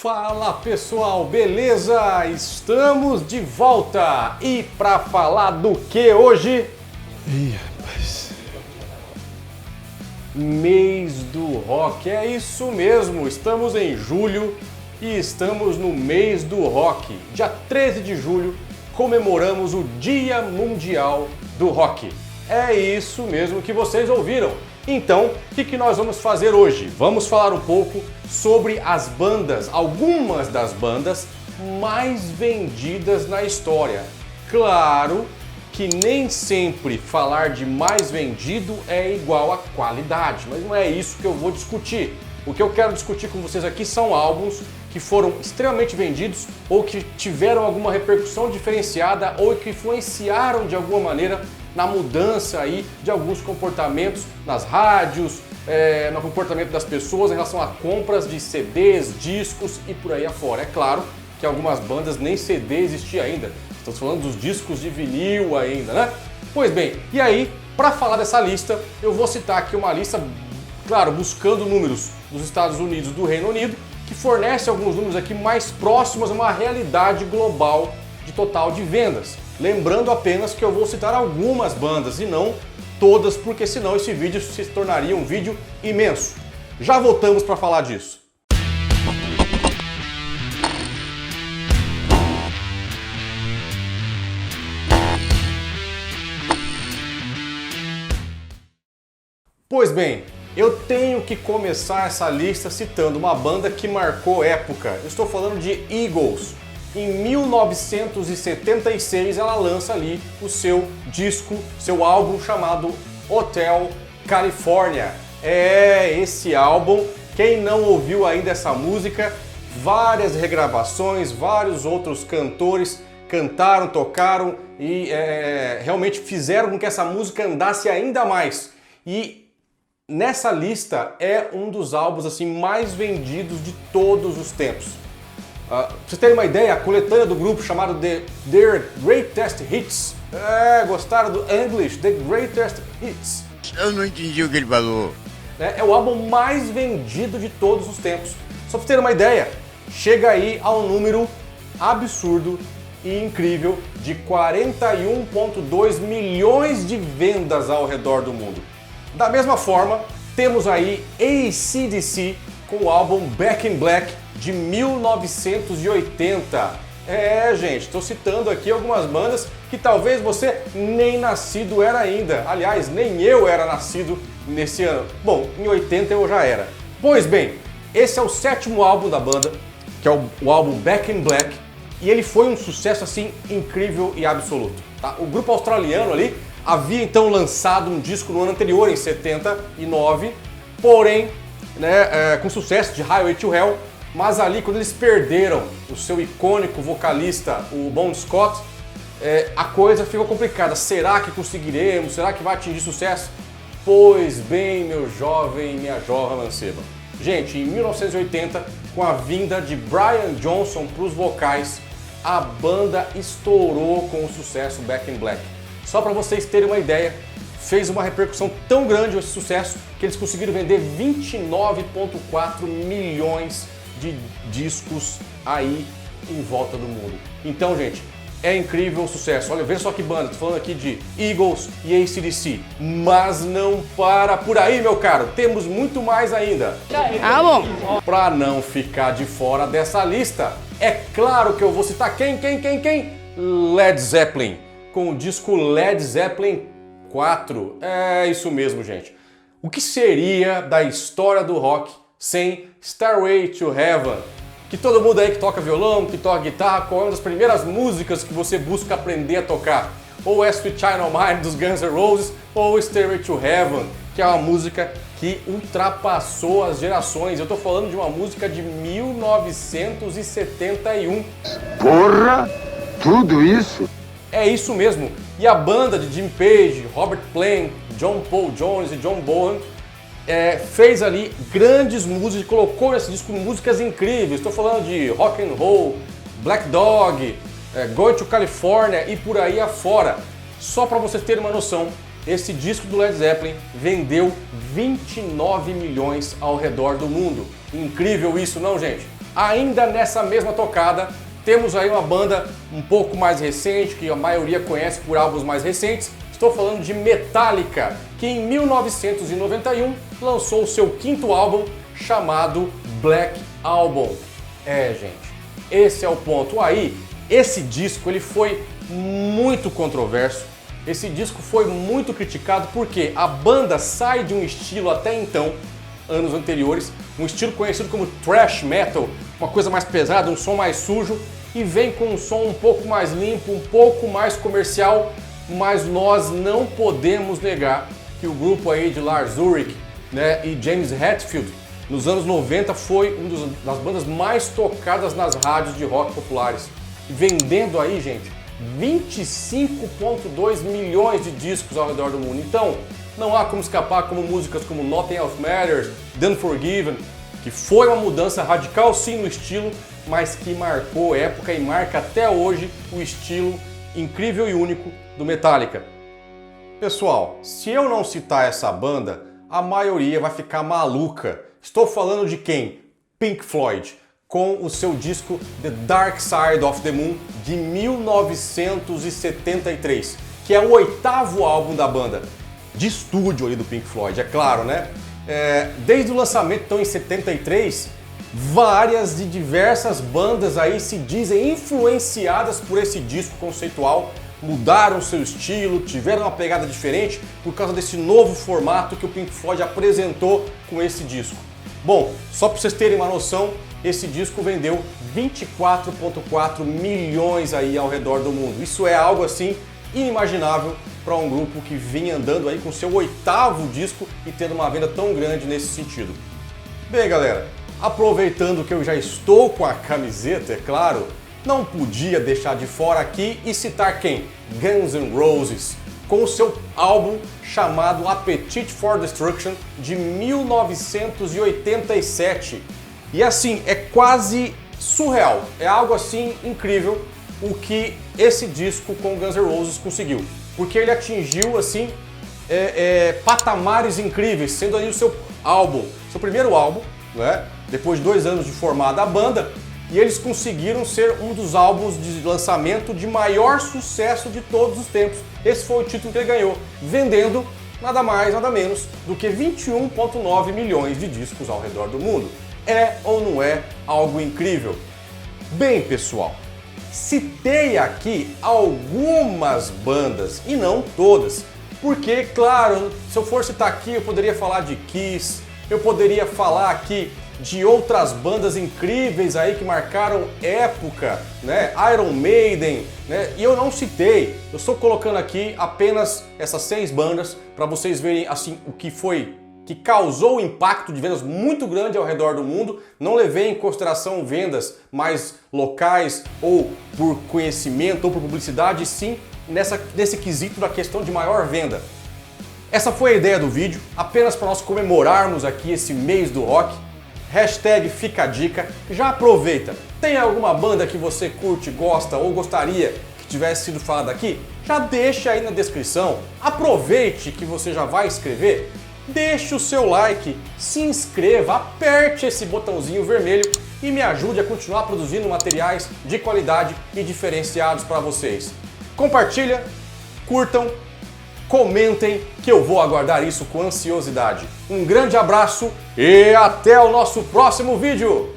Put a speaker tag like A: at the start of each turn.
A: Fala pessoal, beleza? Estamos de volta! E para falar do que hoje?
B: Ih, rapaz.
A: Mês do rock, é isso mesmo, estamos em julho e estamos no mês do rock. Dia 13 de julho comemoramos o Dia Mundial do Rock. É isso mesmo que vocês ouviram. Então, o que nós vamos fazer hoje? Vamos falar um pouco sobre as bandas, algumas das bandas mais vendidas na história. Claro que nem sempre falar de mais vendido é igual a qualidade, mas não é isso que eu vou discutir. O que eu quero discutir com vocês aqui são álbuns que foram extremamente vendidos ou que tiveram alguma repercussão diferenciada ou que influenciaram de alguma maneira na mudança aí de alguns comportamentos nas rádios, no comportamento das pessoas em relação a compras de CDs, discos e por aí afora. É claro que algumas bandas nem CD existia ainda. Estamos falando dos discos de vinil ainda, né? Pois bem, e aí, para falar dessa lista, eu vou citar aqui uma lista, claro, buscando números dos Estados Unidos, do Reino Unido, que fornece alguns números aqui mais próximos a uma realidade global de total de vendas. Lembrando apenas que eu vou citar algumas bandas e não todas, porque senão esse vídeo se tornaria um vídeo imenso. Já voltamos para falar disso. Pois bem, eu tenho que começar essa lista citando uma banda que marcou época. Eu estou falando de Eagles. Em 1976 ela lança ali o seu disco, seu álbum chamado Hotel California. É esse álbum, quem não ouviu ainda essa música, várias regravações, vários outros cantores cantaram, tocaram e realmente fizeram com que essa música andasse ainda mais. E nessa lista é um dos álbuns assim mais vendidos de todos os tempos. Pra vocês terem uma ideia, a coletânea do grupo chamado Their Greatest Hits. Gostaram do English? The Greatest Hits.
B: Eu não entendi o que ele falou.
A: É o álbum mais vendido de todos os tempos. Só pra vocês terem uma ideia, chega aí a um número absurdo e incrível de 41,2 milhões de vendas ao redor do mundo. Da mesma forma, temos aí AC/DC com o álbum Back in Black de 1980. Gente, estou citando aqui algumas bandas que talvez você nem nascido era ainda. Aliás, nem eu era nascido nesse ano. Bom, em 80 eu já era. Pois bem, esse é o 7º álbum da banda, que é o álbum Back in Black, e ele foi um sucesso assim incrível e absoluto. Tá? O grupo australiano ali havia então lançado um disco no ano anterior, em 79, porém, com sucesso de Highway to Hell, mas ali quando eles perderam o seu icônico vocalista, o Bon Scott, a coisa ficou complicada. Será que conseguiremos? Será que vai atingir sucesso? Pois bem, meu jovem e minha jovem manceba. Gente, em 1980, com a vinda de Brian Johnson para os vocais, a banda estourou com o sucesso Back in Black. Só para vocês terem uma ideia, fez uma repercussão tão grande esse sucesso que eles conseguiram vender 29,4 milhões de discos aí em volta do mundo. Então, gente, é incrível o sucesso. Olha, veja só que banda, tô falando aqui de Eagles e AC/DC. Mas não para por aí, meu caro, temos muito mais ainda.
C: Bom.
A: Para não ficar de fora dessa lista, é claro que eu vou citar quem? Led Zeppelin, com o disco Led Zeppelin 4. É isso mesmo, gente. O que seria da história do rock sem Stairway to Heaven? Que todo mundo aí que toca violão, que toca guitarra, qual é uma das primeiras músicas que você busca aprender a tocar? Ou é Sweet Child O' Mine dos Guns N' Roses, ou Stairway to Heaven, que é uma música que ultrapassou as gerações. Eu tô falando de uma música de 1971.
B: Porra! Tudo isso?
A: É isso mesmo. E a banda de Jimmy Page, Robert Plant, John Paul Jones e John Bonham fez ali grandes músicas, colocou nesse disco músicas incríveis. Estou falando de Rock and Roll, Black Dog, Going to California e por aí afora. Só para vocês terem uma noção, esse disco do Led Zeppelin vendeu 29 milhões ao redor do mundo. Incrível isso, não, gente? Ainda nessa mesma tocada, temos aí uma banda um pouco mais recente, que a maioria conhece por álbuns mais recentes. Estou falando de Metallica, que em 1991 lançou o seu quinto álbum chamado Black Album. Gente, esse é o ponto. Aí, esse disco ele foi muito controverso. Esse disco foi muito criticado porque a banda sai de um estilo até então, anos anteriores, um estilo conhecido como thrash metal, uma coisa mais pesada, um som mais sujo, e vem com um som um pouco mais limpo, um pouco mais comercial, mas nós não podemos negar que o grupo aí de Lars Ulrich, né, e James Hetfield, nos anos 90 foi uma das bandas mais tocadas nas rádios de rock populares, vendendo aí, gente, 25,2 milhões de discos ao redor do mundo. Então, não há como escapar como músicas como Nothing Else Matters, The Unforgiven, que foi uma mudança radical sim no estilo, mas que marcou época e marca até hoje o estilo incrível e único do Metallica. Pessoal, se eu não citar essa banda, a maioria vai ficar maluca. Estou falando de quem? Pink Floyd, com o seu disco The Dark Side of the Moon de 1973, que é o oitavo álbum da banda, de estúdio ali do Pink Floyd, é claro, né? Desde o lançamento, então, em 73, várias de diversas bandas aí se dizem influenciadas por esse disco conceitual, mudaram seu estilo, tiveram uma pegada diferente por causa desse novo formato que o Pink Floyd apresentou com esse disco. Bom, só para vocês terem uma noção, esse disco vendeu 24,4 milhões aí ao redor do mundo. Isso é algo assim inimaginável para um grupo que vinha andando aí com seu oitavo disco e tendo uma venda tão grande nesse sentido. Bem, galera, aproveitando que eu já estou com a camiseta, é claro, não podia deixar de fora aqui e citar quem? Guns N' Roses, com o seu álbum chamado Appetite for Destruction de 1987. E assim, é quase surreal, é algo assim incrível o que esse disco com Guns N' Roses conseguiu. Porque ele atingiu assim patamares incríveis, sendo aí o seu álbum, seu primeiro álbum, né? Depois de 2 anos de formada a banda, e eles conseguiram ser um dos álbuns de lançamento de maior sucesso de todos os tempos. Esse foi o título que ele ganhou, vendendo nada mais, nada menos do que 21,9 milhões de discos ao redor do mundo. É ou não é algo incrível? Bem, pessoal, citei aqui algumas bandas e não todas, porque, claro, se eu for citar aqui, eu poderia falar de Kiss, eu poderia falar aqui de outras bandas incríveis aí que marcaram época, né? Iron Maiden, né? E eu não citei, eu estou colocando aqui apenas essas 6 bandas para vocês verem assim o que causou um impacto de vendas muito grande ao redor do mundo. Não levei em consideração vendas mais locais ou por conhecimento ou por publicidade, sim nesse quesito da questão de maior venda. Essa foi a ideia do vídeo, apenas para nós comemorarmos aqui esse mês do rock. Hashtag fica a dica, já aproveita, tem alguma banda que você curte, gosta ou gostaria que tivesse sido falada aqui? Já deixa aí na descrição, aproveite que você já vai escrever, deixe o seu like, se inscreva, aperte esse botãozinho vermelho e me ajude a continuar produzindo materiais de qualidade e diferenciados para vocês. Compartilha, curtam, comentem que eu vou aguardar isso com ansiosidade. Um grande abraço e até o nosso próximo vídeo!